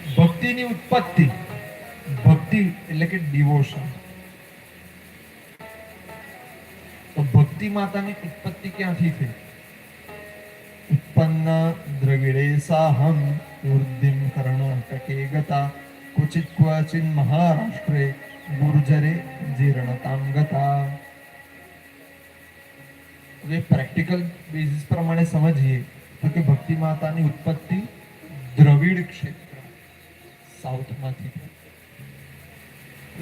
ભક્તિની ઉત્પત્તિ, ભક્તિ એટલે કે ડિવોશન. તો ભક્તિ માતાની ઉત્પત્તિ ક્યાંથી થઈ? ઉત્પન્ન દ્રવિડે સાહમ વૃદ્ધિમ કર્ણાટકે ગતા ક્વચિત ક્વચિન મહારાષ્ટ્રે ગુર્જરે જીર્ણતામ ગતા. હવે પ્રેક્ટિકલ બેઝિસ પ્રમાણે સમજીએ તો કે ભક્તિ માતાની ઉત્પત્તિ દ્રવિડ ક્ષેત્ર સાઉથમાંથી થઈ.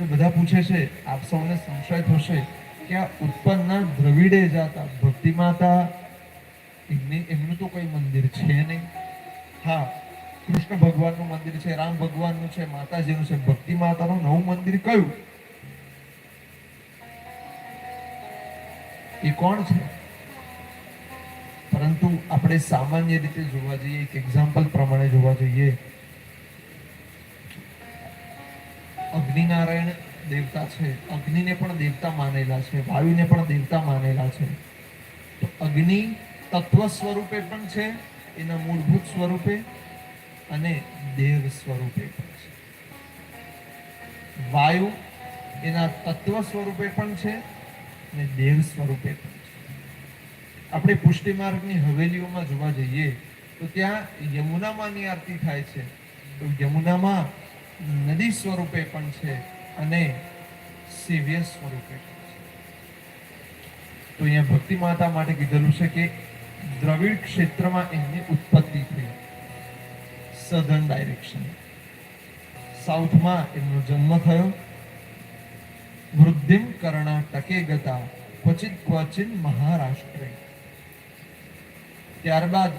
બધા પૂછે છે, આપ સૌને સંશય થશે કે આ ઉત્પન્ન દ્રવિડે જાતા ભક્તિ માતા એમનું તો કોઈ મંદિર છે નહીં. હા, કૃષ્ણ ભગવાનનું મંદિર છે, રામ ભગવાનનું છે, માતાજીનું છે. ભક્તિ માતાનું નવું મંદિર કયું? એ કોણ છે? પરંતુ આપણે સામાન્ય રીતે જોવા જઈએ, એક એક્ઝામ્પલ પ્રમાણે જોવા જઈએ, અગ્નિનારાયણ દેવતા છે. અગ્નિને પણ દેવતા માનેલા છે, વાયુને પણ દેવતા માનેલા છે. તો અગ્નિ તત્વ સ્વરૂપે પણ છે, એના મૂળભૂત સ્વરૂપે, અને દેવ સ્વરૂપે પણ છે. વાયુ એના તત્વ સ્વરૂપે પણ છે અને દેવ સ્વરૂપે પણ છે. આપણે પુષ્ટિ માર્ગની હવેલીઓમાં જોવા જઈએ તો ત્યાં યમુનામાંની આરતી થાય છે. તો યમુનામાં નદી સ્વરૂપે પણ છે અને સેવ્ય સ્વરૂપે પણ છે. તો અહીંયા ભક્તિ માતા માટે કીધેલું છે કે દ્રવિડ ક્ષેત્રમાં એમની ઉત્પત્તિ થઈ. સધર્ન ડાયરેક્શન, સાઉથમાં એમનો જન્મ થયો. વૃદ્ધિમ કર્ણાટકે ગતા ક્વચિત ક્વચિન મહારાષ્ટ્રે. ત્યારબાદ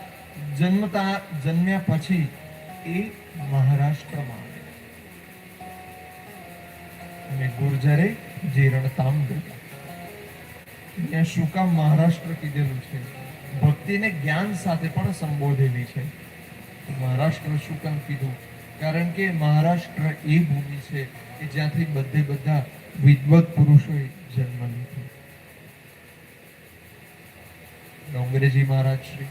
જન્મ્યા પછી એ મહારાષ્ટ્રમાં આવ્યા અને ગુર્જરે જીર્ણતામ ગતા. અહીંયા શું કામ મહારાષ્ટ્ર કીધેલું છે? ભક્તિને જ્ઞાન સાથે પણ સંબોધેલી છે. મહારાષ્ટ્ર શું કામ કીધું? કારણ કે મહારાષ્ટ્ર એ ભૂમિ છે કે જ્યાંથી બધા વિદ્વત પુરુષોએ જન્મ લીધો. ડોંગરેજી મહારાજ શ્રી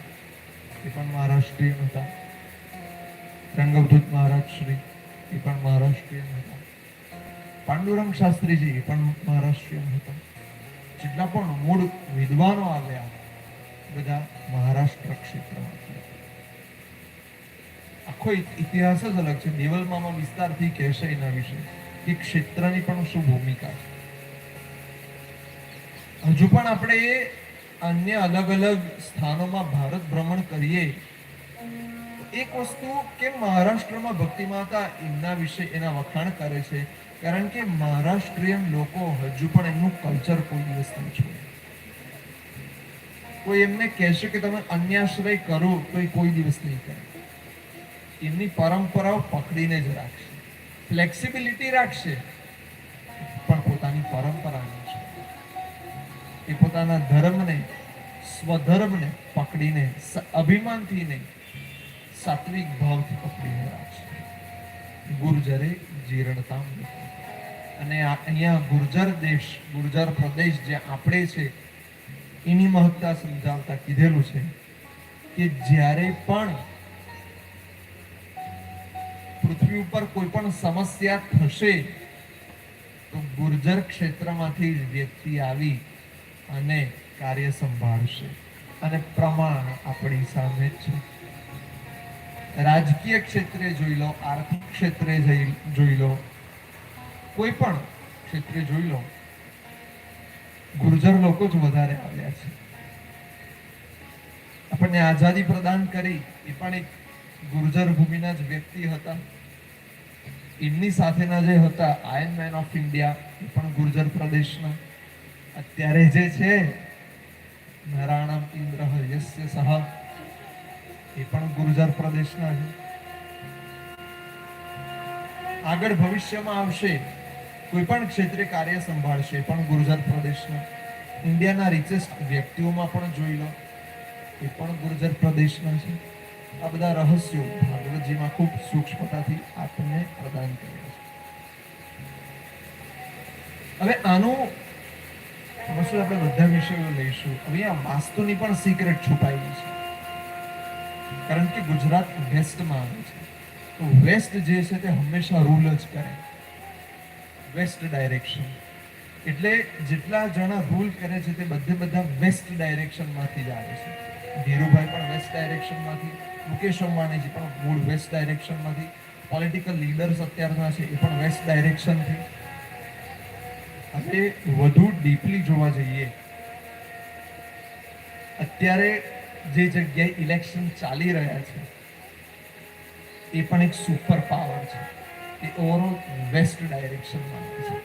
એ પણ મહારાષ્ટ્રીયન હતા. રંગવદૂત મહારાજ શ્રી એ પણ મહારાષ્ટ્રીયન હતા. પાંડુરંગ શાસ્ત્રીજી એ પણ મહારાષ્ટ્રીયન હતા. જેટલા પણ મૂળ વિદ્વાનો આવ્યા બધા મહારાષ્ટ્ર ક્ષેત્રમાંથી. આખો ઇતિહાસ જ અલગ છે. દેવલમામાં વિસ્તારથી કહેશે એના વિશે કે ક્ષેત્રની પણ શું ભૂમિકા છે. હજુ પણ આપણે અન્ય અલગ અલગ સ્થાનોમાં ભારત ભ્રમણ કરીએ, એક વસ્તુ કે મહારાષ્ટ્રમાં ભક્તિ માતા એમના વિશે એના વખાણ કરે છે. કારણ કે મહારાષ્ટ્રીયન લોકો હજુ પણ એમનું કલ્ચર કોઈ દિવસ નહીં છોડે. કોઈ એમને કહેશે કે તમે અન્યાશ્રય કરો તો એ કોઈ દિવસ નહીં કરે. એમની પરંપરાઓ પકડીને જ રાખશે. ફ્લેક્સિબિલિટી રાખશે પણ પોતાની પરંપરાને છે એ પોતાના ધર્મને, સ્વધર્મને પકડીને અભિમાનથી નહીં, સાત્વિક ભાવથી પકડીને રાખશે. ગુર્જરે જીર્ણતામ. અને અહીંયા ગુર્જર દેશ, ગુર્જર પ્રદેશ જે આપણે છે એની મહત્તા સમજાવતા કીધેલું છે કે જ્યારે પણ પૃથ્વી ઉપર કોઈ પણ સમસ્યા થશે તો ગુર્જર ક્ષેત્રમાંથી વ્યક્તિ આવી અને કાર્ય સંભાળશે. અને પ્રમાણ આપણી સામે છે. રાજકીય ક્ષેત્રે જોઈ લો, આર્થિક ક્ષેત્રે જોઈ લો, કોઈ પણ ક્ષેત્રે જોઈ લો, ગુર્જર લોકો જ વધારે આવ્યા છે. આપણને આઝાદી પ્રદાન કરી એ પણ એક ગુર્જર ભૂમિના જ વ્યક્તિ હતા. એમની સાથેના જે હતા આયર્ન મેન ઓફ ઇન્ડિયા એ પણ ગુર્જર પ્રદેશના. અત્યારે જે છે નારાયણ ઇન્દ્ર યસ્ય સહ એ પણ ગુર્જર પ્રદેશના છે. આગળ ભવિષ્યમાં આવશે કોઈ પણ ક્ષેત્રે કાર્ય સંભાળશે પણ ગુર્જર પ્રદેશના. ઇન્ડિયાના રિચેસ્ટ વ્યક્તિઓમાં પણ જોઈ લો એ પણ ગુર્જર પ્રદેશના છે. આ બધા રહસ્યો ભાગવતજીમાં ખૂબ સૂક્ષ્મતાથી આપણને પ્રદાન કર્યા છે. હવે આનું આપણે બધા વિષયો લઈશું. હવે આ વાસ્તુની પણ સિક્રેટ છુપાયેલી છે. કારણ કે ગુજરાત વેસ્ટમાં આવે છે તો વેસ્ટ જે છે તે હંમેશા રૂલ જ કરે, વેસ્ટ ડાયરેક્શન. એટલે જેટલા જણા રૂલ કરે છે તે બધા વેસ્ટ ડાયરેક્શનમાંથી જ આવે છે. ધીરુભાઈ પણ વેસ્ટ ડાયરેક્શનમાંથી, મુકેશ અંબાણીજી પણ મૂળ વેસ્ટ ડાયરેક્શનમાંથી, પોલિટિકલ લીડર્સ અત્યારના છે એ પણ વેસ્ટ ડાયરેક્શનથી. આપણે વધુ ડીપલી જોવા જઈએ, અત્યારે જે જગ્યાએ ઇલેક્શન ચાલી રહ્યા છે એ પણ એક સુપર પાવર છે, એ ઓવરઓલ વેસ્ટ ડાયરેક્શનમાં આવે છે.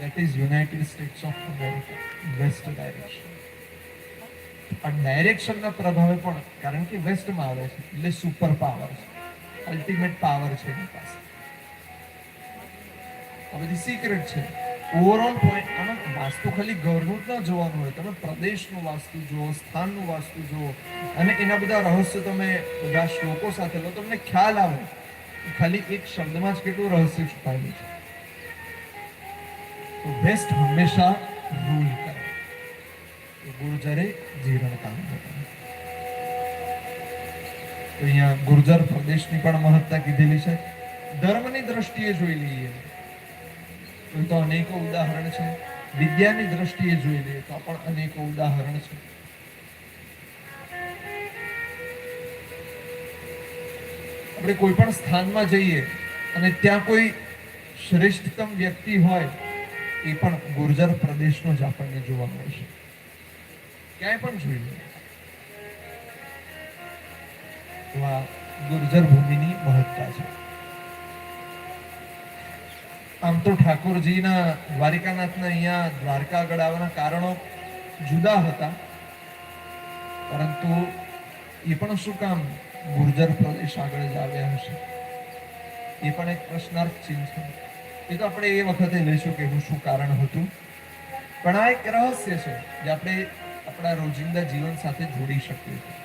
That is United States of America, west direction. આ ડાયરેક્શનના પ્રભાવે પણ, કારણ કે વેસ્ટમાં આવે છે એટલે સુપર પાવર છે, અલ્ટિમેટ પાવર છે એની પાસે. આ બધી સિક્રેટ છે. ઓવરઓલ પોઈન્ટ, આમાં વાસ્તુ ખાલી ઘરનું જ ન જોવાનું હોય, તમે પ્રદેશનું વાસ્તુ જુઓ, સ્થાનનું વાસ્તુ જુઓ, અને એના બધા રહસ્ય તમે બધા શ્લોકો સાથે લો, તમને ખ્યાલ આવે ખાલી એક શબ્દમાં જ કેટલું રહસ્ય છુપાયેલું છે. તો વેસ્ટ હંમેશા રૂલ કરે. ગુર્જરે જીરણ કામ બતાવે. તો અહીંયા ગુર્જર પ્રદેશની પણ મહત્તા કીધેલી છે. ધર્મની દ્રષ્ટિએ જોઈ લઈએ તો અનેકો ઉદાહરણ છે. વિદ્યાની દ્રષ્ટિએ જોઈ લઈએ તો પણ અનેકો ઉદાહરણ છે. આપણે કોઈ પણ સ્થાનમાં જઈએ અને ત્યાં કોઈ શ્રેષ્ઠતમ વ્યક્તિ હોય, એ પણ ગુર્જર પ્રદેશનો જ આપણને જોવા મળશે. ક્યાંય પણ જોઈ લઈએ. આ ગુર્જર ભૂમિની મહત્તા છે. આમ તો ઠાકોરજીના, દ્વારિકાનાથના અહીંયા દ્વારકા આગળ આવવાના કારણો જુદા હતા, પરંતુ એ પણ શું કામ ગુર્જર પ્રદેશ આગળ જ આવ્યા હશે, એ પણ એક પ્રશ્નાર્થ ચિહ્ન છે. એ તો આપણે એ વખતે લઈશું કે એનું શું કારણ હતું. પણ આ એક રહસ્ય છે જે આપણે આપણા રોજિંદા જીવન સાથે જોડી શકીએ છીએ.